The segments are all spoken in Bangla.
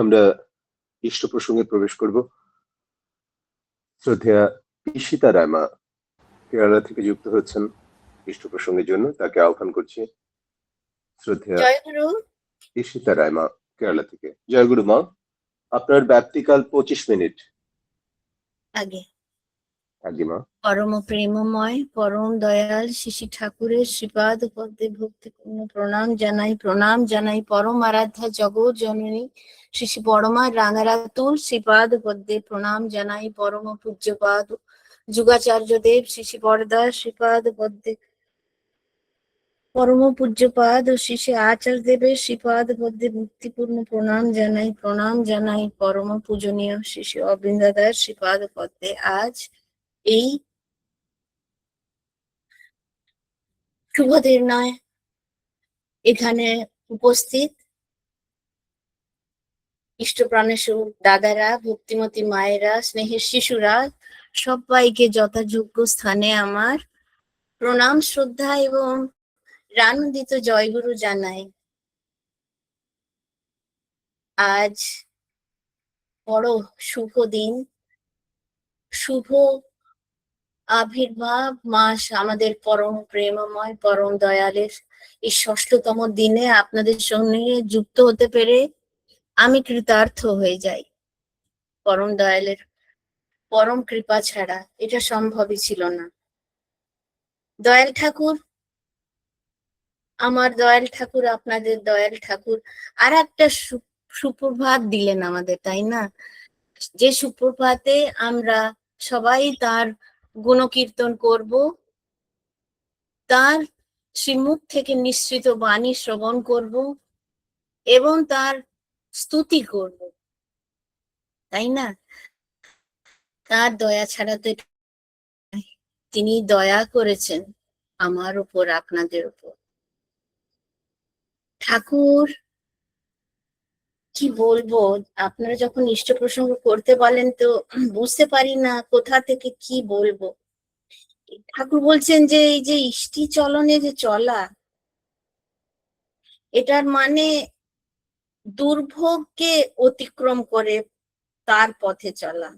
আমরা ইষ্ট প্রসঙ্গে প্রবেশ করব। শ্রদ্ধেয়া ঈশিতা রায়মা কেরালা থেকে যুক্ত হচ্ছেন ইষ্ট প্রসঙ্গের জন্য, তাকে আহ্বান করছি। শ্রদ্ধেয়া জয়গুরু। ঈশিতা রায়মা কেরালা থেকে। জয়গুরু মা, আপনার ব্যাপ্তিকাল 25 মিনিট। আগে আগে মা। পরম প্রেমময় পরম দয়াল শিশি ঠাকুরের শ্রীপাদ পদ্মে ভক্তিপূর্ণ প্রণাম জানাই পরম আরাধ্যা জগৎ জননী শিশি পরমা রাঙারাতুল শ্রীপাদ পদ্মে প্রণাম জানাই পরম পূজ্যপাদ যুগাচার্য দেব শিশি বরদাস শ্রীপাদ পদ্মে পরম পূজ্যপাদ ও শিশি আচার্য দেবের শ্রীপাদ পদ্মে ভক্তিপূর্ণ প্রণাম জানাই পরম পূজনীয় শিশি অবৃন্দাদার শ্রীপাদ পদ্মে আজ এই শুভদের নয় এখানে উপস্থিত ইষ্টপ্রাণেশ্বর দাদারা, ভক্তিমতী মায়েরা, স্নেহের শিশুরা, সবাইকে যথাযোগ্য স্থানে আমার প্রণাম, শ্রদ্ধা এবং রানন্দিত জয়গুরু জানাই। আজ বড় শুভ দিন, শুভ আবির্ভাব মাস আমাদের পরম প্রেমময় পরম দয়ালের এই 6তম দিনে আপনাদের সঙ্গে যুক্ত হতে পেরে আমি কৃতার্থ হয়ে যাই। পরম দয়ালের পরম কৃপা ছাড়া এটা সম্ভবই ছিল না। দয়াল ঠাকুর, আমার দয়াল ঠাকুর, আপনাদের দয়াল ঠাকুর আর একটা সুপ্রভাত দিলেন আমাদের, তাই না? যে সুপ্রভাতে আমরা সবাই তার গুণকীর্তন করব, তার শ্রীমুখ থেকে নিঃসৃত বাণী শ্রবণ করব এবং তার স্তুতি করব, তাই না? তার দয়া ছাড়া তো তিনি দয়া করেছেন আমার উপর, আপনাদের উপর। ঠাকুর কি বলবো, আপনারা যখন ইষ্ট প্রসঙ্গ করতে বলেন তো বুঝতে পারি না কোথা থেকে কি বলবো। ঠাকুর বলছেন যে এই যে ইষ্টি চলনে যে চলা, এটার মানে দুর্ভোগকে অতিক্রম করে তার পথে চলা।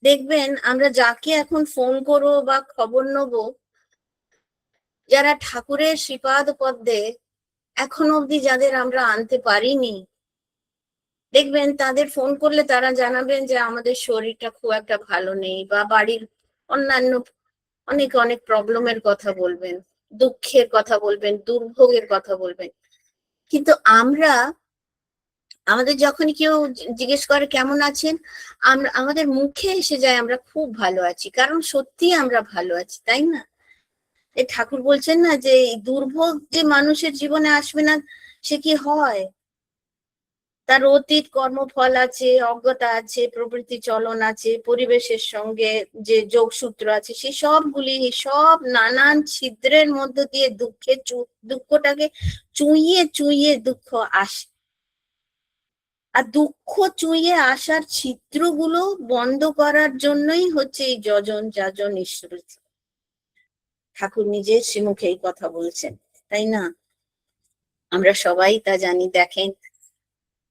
দেখবেন আমরা যাকে এখন ফোন করবো বা খবর নেবো, যারা ঠাকুরের শ্রীপাদ পদ্মে এখন অব্দি যাদের আমরা আনতে পারিনি, দেখবেন তাদের ফোন করলে তারা জানাবেন যে আমাদের শরীরটা খুব একটা ভালো নেই, বা বাড়ির অন্যান্য অনেক অনেক প্রবলেমের কথা বলবেন, দুঃখের কথা বলবেন, দুর্ভোগের কথা বলবেন। কিন্তু আমাদের যখন কেউ জিজ্ঞেস করে কেমন আছেন, আমাদের মুখে এসে যায় আমরা খুব ভালো আছি, কারণ সত্যি আমরা ভালো আছি, তাই না? এই ঠাকুর বলছেন না যে দুর্ভোগ যে মানুষের জীবনে আসবে না সে কি হয়? তার অতীত কর্মফল আছে, অজ্ঞতা আছে, প্রবৃত্তি চলন আছে, পরিবেশের সঙ্গে যে যোগসূত্র আছে, সেই সবগুলি সব নানান ছিদ্রের মধ্য দিয়ে দুঃখটাকে চুইয়ে চুইয়ে দুঃখ আসে। আর দুঃখ চুইয়ে আসার ছিদ্রগুলো বন্ধ করার জন্যই হচ্ছে এই যজন যাজন ঈশ্বর। ঠাকুর নিজের শ্রীমুখে এই কথা বলছেন, তাই না? আমরা সবাই তা জানি। দেখেন,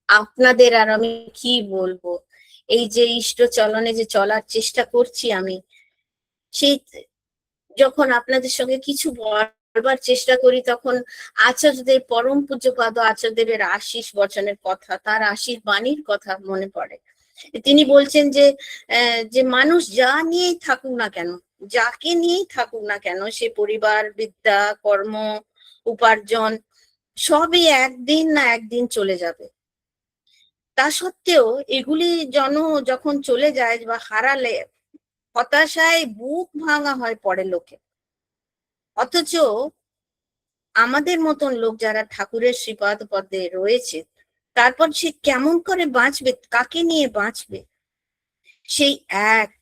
আপনাদের আর আমি কি বলবো, এই যে ইষ্ট চলনে যে চলার চেষ্টা করছি আমি, সেই যখন আপনাদের সঙ্গে কিছু বলবার চেষ্টা করি তখন আচার্যদেব, পরম পূজ্যপাদ আচার্যদেবের আশীষ বচনের কথা, তার আশীষ বাণীর কথা মনে পড়ে। তিনি বলছেন যে মানুষ যা নিয়েই থাকুক না কেন, যাকে নিয়েই থাকুক না কেন, সে পরিবার, বিদ্যা, কর্ম, উপার্জন সবই একদিন না একদিন চলে যাবে। তা সত্ত্বেও এগুলি যখন চলে যায় বা হারালে হতাশায় বুক ভাঙা হয় পরে লোকে। অথচ আমাদের মতন লোক যারা ঠাকুরের শ্রীপাদ পদে রয়েছে, তারপর সে কেমন করে বাঁচবে, কাকে নিয়ে বাঁচবে? সেই এক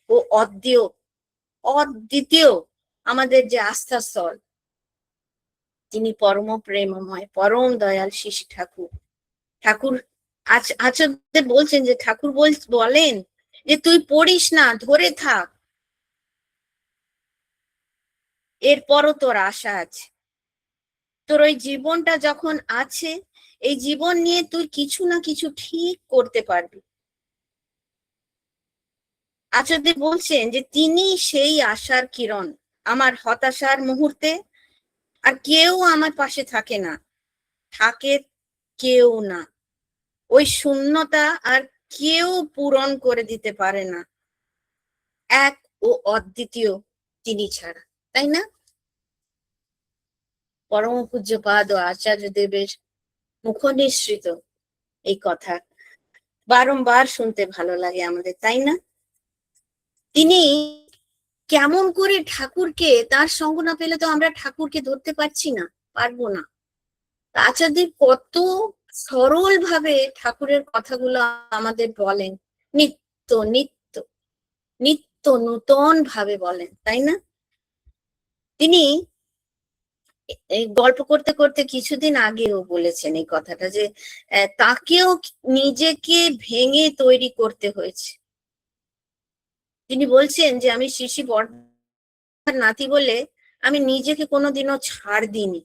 ও অদ্বিতীয় আমাদের যে আস্থাস্থল, তিনি পরম প্রেমময় পরম দয়াল শিশি ঠাকুর। ঠাকুর আচার্যদেব বলছেন যে ঠাকুর বলেন যে তুই পড়িস না, ধরে থাক, এরপরও তোর আশা আছে। তোর ওই জীবনটা যখন আছে, এই জীবন নিয়ে তুই কিছু না কিছু ঠিক করতে পারবি। আচার্য বলছেন যে তিনি সেই আশার কিরণ, আমার হতাশার মুহূর্তে আর কেউ আমার পাশে থাকে না, থাকে কেউ না, ওই শূন্যতা আর কেউ পূরণ করে দিতে পারে না, এক ও অদ্বিতীয় তিনি ছাড়া, তাই না? পরম পূজ্যপাদ ও আচার্য দেবের মুখ নিঃসৃত এই কথা বারংবার শুনতে ভালো লাগে আমাদের, তাই না? তিনি কেমন করে ঠাকুরকে, তার সঙ্গ না পেলে তো আমরা ঠাকুরকে ধরতে পারছি না, পারবো না। আচার্যদেব কত সরল ভাবে ঠাকুরের কথাগুলো আমাদের বলেন, নিত্য নিত্য নিত্য নূতন ভাবে বলেন, তাই না? তিনি গল্প করতে করতে কিছুদিন আগেও বলেছেন এই কথাটা, যে তাকেও নিজেকে ভেঙে তৈরি করতে হয়েছে। তিনি বলছেন যে আমি শিশি বর্ধার নাতি বলে আমি নিজেকে কোনোদিনও ছাড় দিইনি।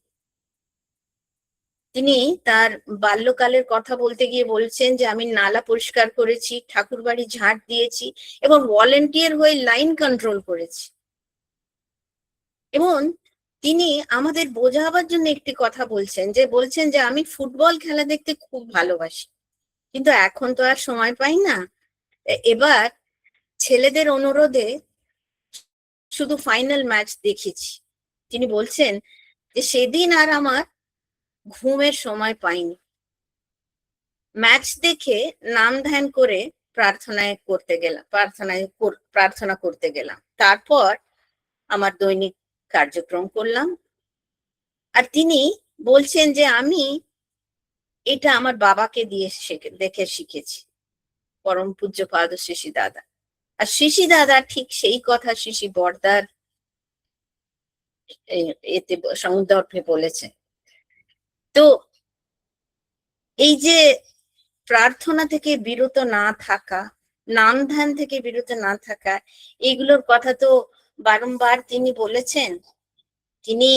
তিনি তার বাল্যকালের কথা বলতে গিয়ে বলছেন যে আমি নালা পরিষ্কার করেছি, ঠাকুর বাড়ি ঝাঁট দিয়েছি এবং ভলেন্টিয়ার হয়ে লাইন কন্ট্রোল করেছি। এবং তিনি আমাদের বোঝাবার জন্য একটি কথা বলছেন যে আমি ফুটবল খেলা দেখতে খুব ভালোবাসি, কিন্তু এখন তো আর সময় পাই না। এবার ছেলেদের অনুরোধে শুধু ফাইনাল ম্যাচ দেখেছি। তিনি বলছেন যে সেদিন আর আমার ঘুমের সময় পাইনি, ম্যাচ দেখে নাম ধ্যান করে প্রার্থনা করতে গেলাম, তারপর আমার দৈনিক কার্যক্রম করলাম। আর তিনি বলছেন যে আমি এটা আমার বাবাকে দিয়ে দেখে শিখেছি, পরম পূজ্যপাদ শিশি দাদা। আর শিশি দাদা ঠিক সেই কথা শিশি বর্দার এতে সন্দর্ভে বলেছে। তো এই যে প্রার্থনা থেকে বিরত না থাকা, নাম ধ্যান থেকে বিরত না থাকা, এগুলোর কথা তো বারংবার তিনি বলেছেন। তিনি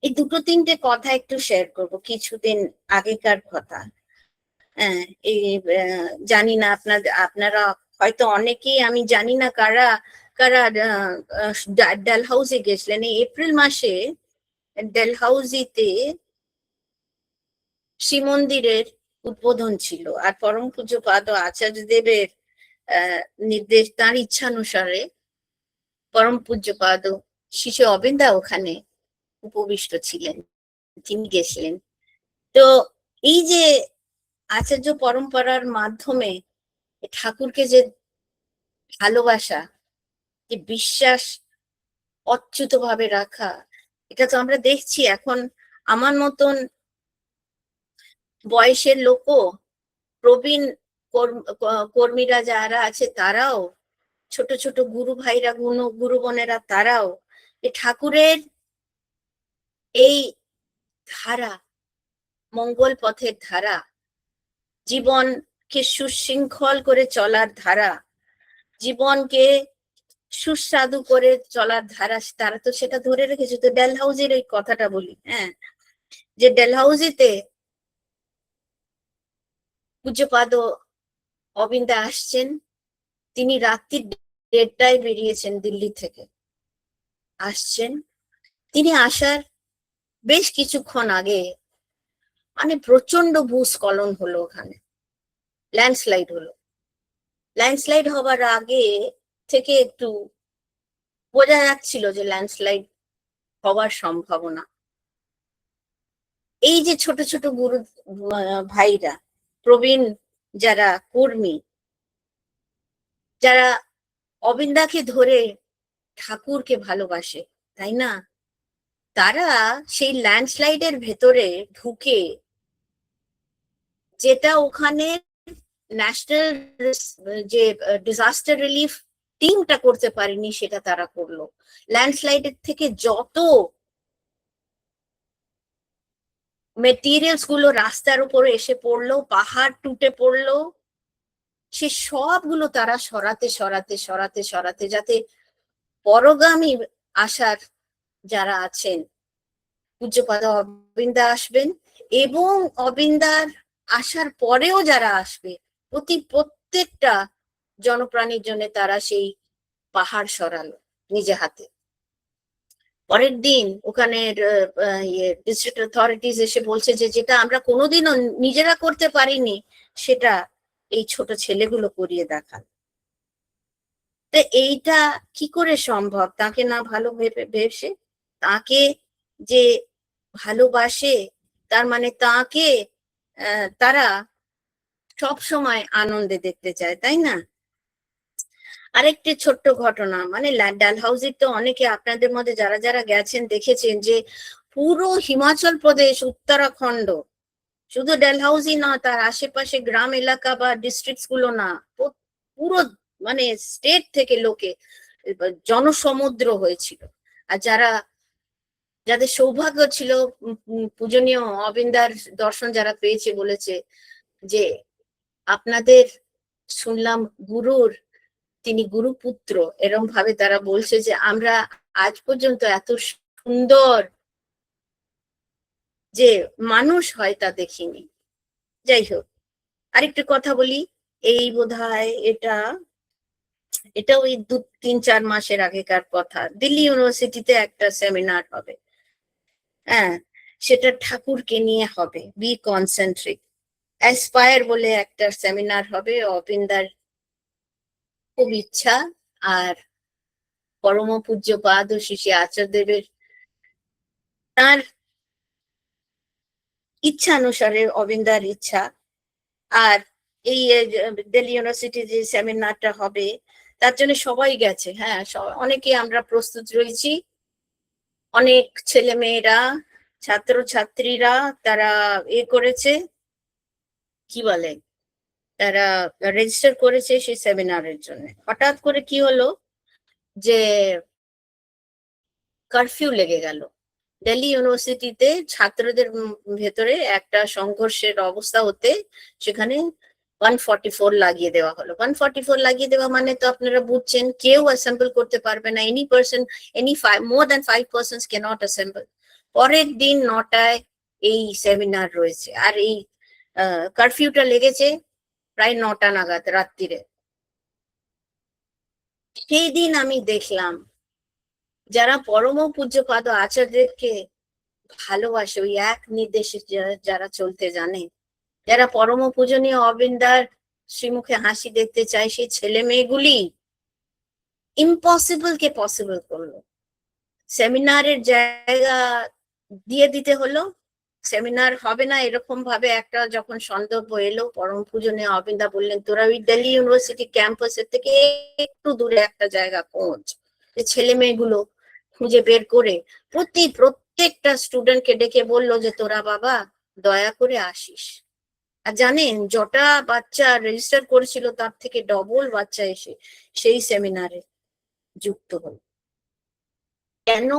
এই দুটো তিনটে কথা একটু শেয়ার করব, কিছুদিন আগেকার কথা। হ্যাঁ, এই জানি না আপনারা হয়তো অনেকেই, আমি জানি না কারা কারা ডালহাউসে গেছিলেন। এই এপ্রিল মাসে ডালহাউজিতে শ্রীমন্দিরের উদ্বোধন ছিল, আর পরম পূজ্যপাদ আচার্য দেবের নির্দেশ, তার ইচ্ছানুসারে পরম পূজ্যপাদ শিশু অবিন্দা ওখানে উপবিষ্ট ছিলেন, তিনি গেছিলেন। তো এই যে আচার্য পরম্পরার মাধ্যমে ঠাকুরকে যে ভালোবাসা, যে বিশ্বাস অচ্যুত ভাবে রাখা, এটা তো আমরা দেখছি। এখন আমার মতন বয়সের লোকও, প্রবীণ কর্মীরা যারা আছে তারাও, ছোট ছোট গুরু ভাইরা, গুরু বোনেরা, তারাও এই ঠাকুরের এই ধারা, মঙ্গল পথের ধারা, জীবনকে সুশৃঙ্খল করে চলার ধারা, জীবনকে সুস্বাদু করে চলার ধারা, তারা তো সেটা ধরে রেখেছে। তো ডালহাউজির এই কথাটা বলি, হ্যাঁ, যে ডালহাউজিতে পূজ্যপাদ অবিন্দা আসছেন। তিনি রাত্রি 1:30টায় বেরিয়েছেন দিল্লি থেকে, আসছেন। তিনি আসার বেশ কিছুক্ষণ আগে মানে প্রচন্ড ভূস্খলন হলো, ওখানে ল্যান্ডস্লাইড হলো। ল্যান্ডস্লাইড হবার আগে থেকে একটু বোঝা যাচ্ছিল যে ল্যান্ডস্লাইড হওয়ার সম্ভাবনা। এই যে ছোট ছোট গুরু ভাইরা, প্রবীণ যারা কর্মী, যারা অবিন্দাকে ধরে ঠাকুরকে ভালোবাসে, তাই না, তারা সেই ল্যান্ডস্লাইডের ভেতরে ঢুকে, যেটা ওখানে ন্যাশনাল যে ডিজাস্টার রিলিফ টিমটা করতে পারেনি, সেটা তারা করলো। ল্যান্ডস্লাইডের থেকে যত মেটেরিয়ালস গুলো রাস্তার উপরে এসে পড়লো, পাহাড় টুটে পড়লো, সে সবগুলো তারা সরাতে সরাতে সরাতে সরাতে, যাতে পরগামী আসার যারা আছেন, পূজ্যপাদ অবিন্দা আসবেন এবং অবিন্দার আসার পরেও যারা আসবে প্রত্যেকটা জনপ্রাণীর জন্য তারা সেই পাহাড় সরালো নিজে হাতে। পরের দিন ওখানের ডিস্ট্রিক্ট অথরিটিজ এসে বলছে যে যেটা আমরা কোনোদিনও নিজেরা করতে পারিনি সেটা এই ছোট ছেলেগুলো করিয়ে দেখান। তো এইটা কি করে সম্ভব? তাকে না ভালো ভেবেছে, তাকে যে ভালোবাসে, তার মানে তাকে তারা সব সময় আনন্দে দেখতে চায়, তাই না? আরেকটি ছোট্ট ঘটনা, মানে ডালহাউসির তো অনেকে আপনাদের মধ্যে যারা যারা গেছেন দেখেছেন যে পুরো হিমাচল প্রদেশ, উত্তরাখণ্ড, শুধু ডালহাউসি না, তার আশেপাশে গ্রাম এলাকা বা ডিস্ট্রিক্ট গুলো না, পুরো মানে স্টেট থেকে লোকে জনসমুদ্র হয়েছিল। আর যাদের সৌভাগ্য ছিল পূজনীয় অবিন্দার দর্শন যারা পেয়েছে বলেছে যে আপনাদের শুনলাম তিনি গুরুপুত্র, এরকম ভাবে তারা বলছে যে আমরা আজ পর্যন্ত এত সুন্দর যে মানুষ হয় তা দেখিনি। যাই হোক, আরেকটু কথা বলি। এই বোধহয় এটা ওই 2-3-4 মাসের আগেকার কথা। দিল্লি ইউনিভার্সিটিতে একটা সেমিনার হবে, হ্যাঁ, সেটা ঠাকুরকে নিয়ে হবে, বি কনসেন্ট্রিক অ্যাসপায়ার বলে একটা সেমিনার হবে। অবিন্দার খুব ইচ্ছা, আর পরম পূজ্যপাদ ও শ্রী আচার্যদেবের তার ইচ্ছা অনুসারে, অবিন্দার ইচ্ছা। আর এই দিল্লি ইউনিভার্সিটি যে সেমিনারটা হবে তার জন্য সবাই গেছে, হ্যাঁ, অনেকে আমরা প্রস্তুত রয়েছি। অনেক ছেলে মেয়েরা, ছাত্র ছাত্রীরা তারা করেছে, কি বলে, তারা রেজিস্টার করেছে সেই সেমিনারের জন্য। হঠাৎ করে কি হলো যে কারফিউ লেগে গেল দিল্লি ইউনিভার্সিটিতে। ছাত্রদের ভেতরে একটা সংঘর্ষের অবস্থা হতে সেখানে 144 লাগিয়ে দেওয়া হলো। 144 লাগিয়ে দেওয়া মানে তো আপনারা বুঝছেন, কেউ অ্যাসেম্বল করতে পারবে না। Any person, more than 5 persons cannot assemble. পরের দিন 9টায় এই সেমিনার রয়েছে, আর এই কারফিউটা লেগেছে প্রায় 9টা নাগাদ রাত্রিরে। সেই দিন আমি দেখলাম যারা পরম পূজ্যপাদ আচার্যদেবকে ভালোবাসে, ওই এক নির্দেশে যারা চলতে জানে, যারা পরম পূজনীয় অবিন্দার শ্রীমুখে হাসি দেখতে চায়, সেই ছেলে মেয়েগুলি ইম্পসিবল কে পসিবল করলো। সেমিনারের জায়গা দিয়ে দিতে হলো, সেমিনার হবে না এরকম ভাবে একটা যখন সন্দেহ এলো, পরম পূজনীয় অবিন্দা বললেন তোরা ওই দিল্লি ইউনিভার্সিটি ক্যাম্পাসের থেকে একটু দূরে একটা জায়গা খোঁজ। ছেলে মেয়েগুলো খুঁজে বের করে প্রত্যেকটা স্টুডেন্টকে ডেকে বললো যে তোরা বাবা দয়া করে আসিস। আর জানেন, যটা বাচ্চা রেজিস্টার করেছিল তার থেকে ডবল বাচ্চা এসে সেই সেমিনারে যুক্ত হল। কেন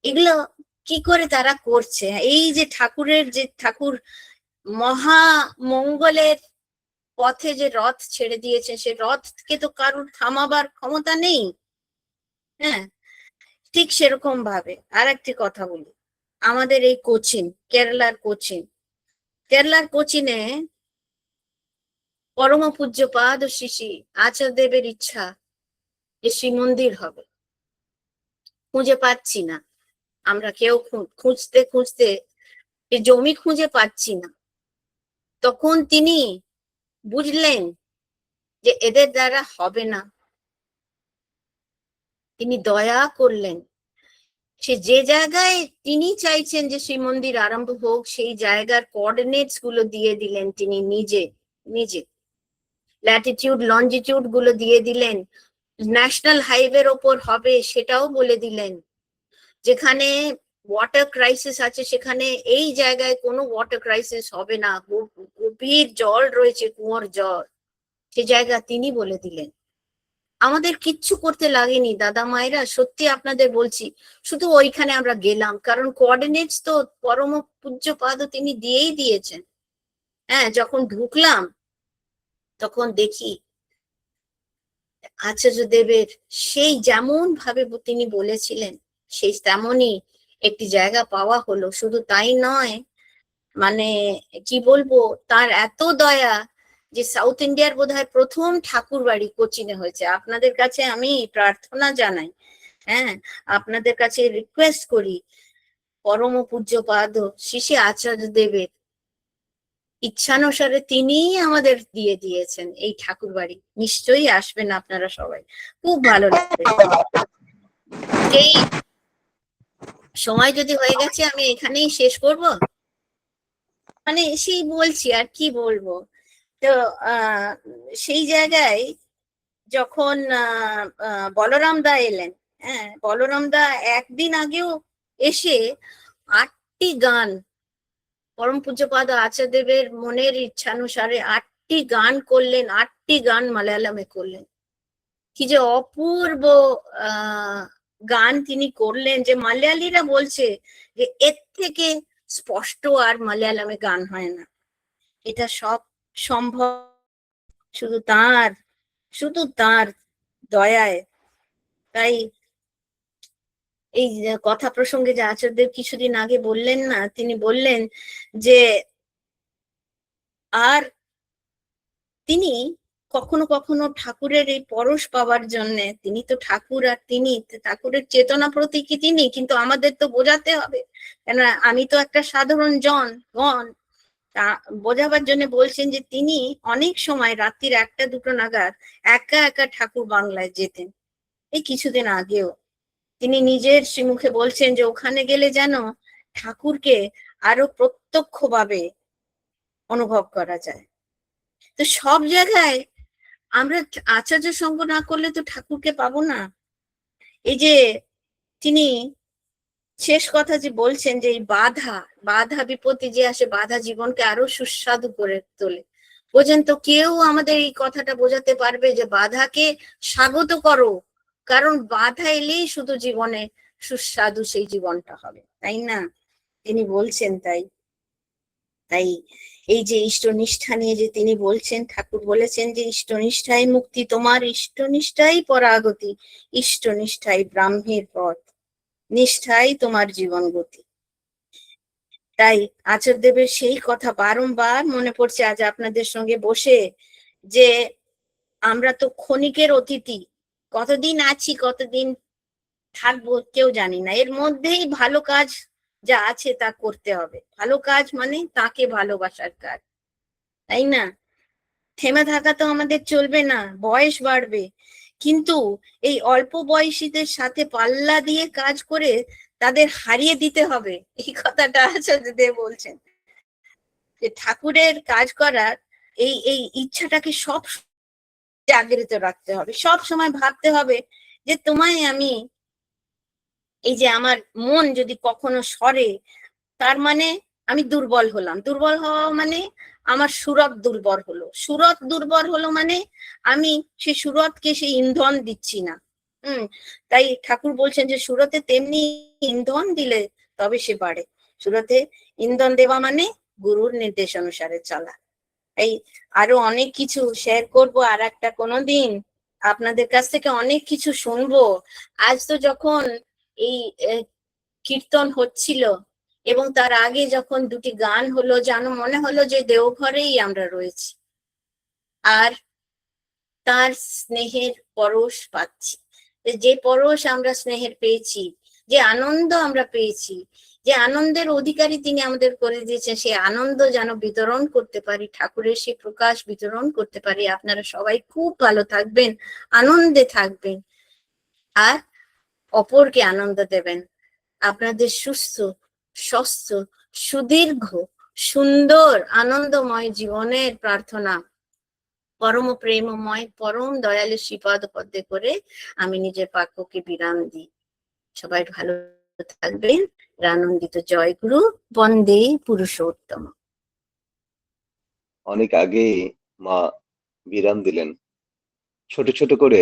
এগুলো কি করে তারা করছে? এই যে ঠাকুর মহা মঙ্গলের পথে যে রথ ছেড়ে দিয়েছে, সে রথকে তো কারুর থামাবার ক্ষমতা নেই। হ্যাঁ, ঠিক সেরকম ভাবে আর একটি কথা বলি, আমাদের এই কেরালার কোচিনে পরম পূজ্যপাদ ও শ্রী আচার্যদেবের ইচ্ছা যে শ্রীমন্দির হবে। খুঁজে পাচ্ছি না, আমরা কেউ খুঁজতে খুঁজতে জমি খুঁজে পাচ্ছি না। তখন তিনি বুঝলেন যে এদের দ্বারা হবে না। তিনি দয়া করলেন, সে যে জায়গায় তিনি চাইছেন যে শ্রীমন্দির আরম্ভ হোক সেই জায়গার কোঅর্ডিনেটস গুলো দিয়ে দিলেন তিনি নিজে ল্যাটিটিউড লঞ্জিটিউড গুলো দিয়ে দিলেন। ন্যাশনাল হাইওয়ের ওপর হবে সেটাও বলে দিলেন। যেখানে ওয়াটার ক্রাইসিস আছে সেখানে এই জায়গায় কোনো ওয়াটার ক্রাইসিস হবে না, গভীর জল রয়েছে, কুয়োর জল, সে জায়গা তিনি বলে দিলেন। আমাদের কিচ্ছু করতে লাগেনি দাদা মায়েরা, সত্যি আপনাদের বলছি। শুধু ওইখানে আমরা গেলাম, কারণ কোঅর্ডিনেটস তো পরম পূজ্যপাদ তিনি দিয়েই দিয়েছেন। হ্যাঁ, যখন ঢুকলাম তখন দেখি আচার্যদেবের সেই যেমন ভাবে তিনি বলেছিলেন সেই তেমনই একটি জায়গা পাওয়া হলো। শুধু তাই নয়, মানে কি বলবো, তার এত দয়া যে সাউথ ইন্ডিয়ার বোধহয় প্রথম ঠাকুর বাড়ি কোচিনে হয়েছে। আপনাদের কাছে আমি প্রার্থনা জানাই, হ্যাঁ, আপনাদের কাছে রিকোয়েস্ট করি, পরম পূজ্যপাদ শ্রী শ্রী আচার্য দেবের ইচ্ছানুসারে তিনিই আমাদের দিয়ে দিয়েছেন এই ঠাকুর বাড়ি। নিশ্চয়ই আসবেন আপনারা সবাই, খুব ভালো লাগবে। এই সময় যদি হয়ে গেছে আমি এখানেই শেষ করব, মানে সেই বলছি আর কি বলবো। তো সেই জায়গায় যখন বলরাম দা এলেন, হ্যাঁ, বলরাম দা একদিন আগেও এসে 8টি গান, পরম পূজ্যপাদ আচার্যদেবের মনের ইচ্ছানুসারে 8টি গান করলেন, 8টি গান মালায়ালামে করলেন। কি যে অপূর্ব গান তিনি করলেন, যে মালয়ালিরা বলছে যে এর থেকে স্পষ্ট আর মালয়ালামে গান হয় না। এটা সব সম্ভব শুধু তার দয়ায়। তাই এই কথা প্রসঙ্গে যে আচার্যদেব কিছুদিন আগে বললেন না, তিনি বললেন যে আর তিনি কখনো কখনো ঠাকুরের এই পরশ পাওয়ার জন্য, তিনি তো ঠাকুর আর তিনি ঠাকুরের চেতনা প্রতীকী তিনি, কিন্তু আমাদের তো বোঝাতে হবে, কেন আমি তো একটা সাধারণ গণ, তা বোঝাবার জন্য বলছেন যে তিনি অনেক সময় রাত্রির 1টা-2টো নাগাদ একা একা ঠাকুর বাংলায় যেতেন। এই কিছুদিন আগেও তিনি নিজের শ্রীমুখে বলছেন যে ওখানে গেলে যেন ঠাকুরকে আরো প্রত্যক্ষভাবে অনুভব করা যায়। তো সব জায়গায় আমরা আচার্য সঙ্গ না করলে তো ঠাকুরকে পাবো না। এই যে তিনি শেষ কথা যে বলছেন যে এই বাধা বিপত্তি যে আসে, বাধা জীবনকে আরো সুস্বাদু করে তোলে। বোঝেন তো, কেউ আমাদের এই কথাটা বোঝাতে পারবে যে বাধাকে স্বাগত করো, কারণ বাধা এলেই শুধু জীবনে সুস্বাদু সেই জীবনটা হবে, তাই না? তিনি বলছেন তাই এই যে ইষ্টনিষ্ঠা নিয়ে যে তিনি বলছেন, ঠাকুর বলেছেন যে ইষ্টনিষ্ঠাই মুক্তি তোমার, ইষ্টনিষ্ঠাই পরাগতি, ইষ্টনিষ্ঠাই ব্রাহ্মের পথ, নিষ্ঠাই তোমার জীবন গতি। তাই আচার্যদেবের সেই কথা বারংবার মনে পড়ছে আজ আপনাদের সঙ্গে বসে, যে আমরা তো ক্ষণিকের অতিথি, কতদিন আছি কতদিন থাকবো কেউ জানি না, এর মধ্যেই ভালো কাজ যা আছে তা করতে হবে। ভালো কাজ মানে তাকে ভালোবাসার কাজ, তাই না? থেমে থাকা তো আমাদের চলবে না, বয়স বাড়বে, কিন্তু এই অল্প বয়সীদের সাথে পাল্লা দিয়ে কাজ করে তাদের হারিয়ে দিতে হবে, এই কথাটা আচার্যদেব বলছেন। যে ঠাকুরের কাজ করার এই ইচ্ছাটাকে সব জাগৃত রাখতে হবে, সব সময় ভাবতে হবে যে তোমায় আমি, এই যে আমার মন যদি কখনো সরে, তার মানে আমি দুর্বল হলাম, দুর্বল হওয়া মানে আমার সুরত দুর্বল হলো মানে আমি সেই সুরতকে সেই ইন্ধন দিচ্ছি না। তাই ঠাকুর বলছেন যে সুরতে তেমনি ইন্ধন দিলে তবে সে বাড়ে। সুরতে ইন্ধন দেওয়া মানে গুরুর নির্দেশ অনুসারে চলা। এই আরো অনেক কিছু শেয়ার করবো আর একটা কোনো দিন, আপনাদের কাছ থেকে অনেক কিছু শুনবো। আজ তো যখন এই কীর্তন হচ্ছিল এবং তার আগে যখন 2টি গান হলো, যেন মনে হলো যে দেওঘরেই আমরা রয়েছি আর তার স্নেহের পরশ পাচ্ছি। যে পরশ আমরা স্নেহের পেয়েছি, যে আনন্দ আমরা পেয়েছি, যে আনন্দের অধিকারী তিনি আমাদের করে দিয়েছেন, সেই আনন্দ যেন বিতরণ করতে পারি, ঠাকুরের সেই প্রকাশ বিতরণ করতে পারি। আপনারা সবাই খুব ভালো থাকবেন, আনন্দে থাকবেন আর অপরকে আনন্দ দেবেন। আপনাদের সুস্থ, স্বস্থ, সুদীর্ঘ, সুন্দর, আনন্দময় জীবনের প্রার্থনা পরম প্রেমময় পরম দয়ালু শ্রীপাদ পদ্মে করে আমি নিজের বাক্যকে বিরাম দিই। সবাই ভালো থাকবেন, আনন্দিত। জয় গুরু, বন্দে পুরুষোত্তম। অনেক আগে মা বিরাম দিলেন, ছোট ছোট করে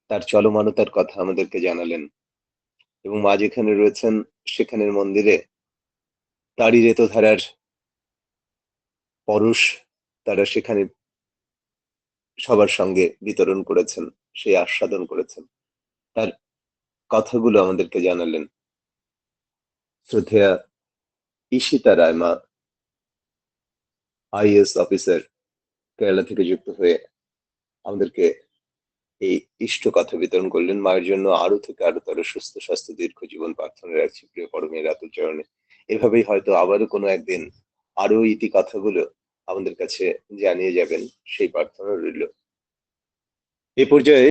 তার চলমানতার কথা আমাদেরকে জানালেন, এবং মা যেখানে রয়েছেন সেখানের মন্দিরে তারই রেতধারার পরশ তারা সেখানে সবার সঙ্গে বিতরণ করেছেন, সেই আস্বাদন করেছেন, তার কথাগুলো আমাদেরকে জানালেন। শ্রদ্ধেয়া ঈশিতা রায় মা আইএএস অফিসার কেরালা থেকে যুক্ত হয়ে আমাদেরকে এই ইষ্ট কথা বিতরণ করলেন। মায়ের জন্য আরো থেকে আরো তর সুস্থ স্বাস্থ্য দীর্ঘ জীবন প্রার্থনা রাখছি প্রিয় পরমের রাতুল চরণে। এভাবেই হয়তো আবারও কোনো একদিন আরো ইতি কথাগুলো আমাদের কাছে জানিয়ে যাবেন, সেই প্রার্থনা রইল। এ পর্যায়ে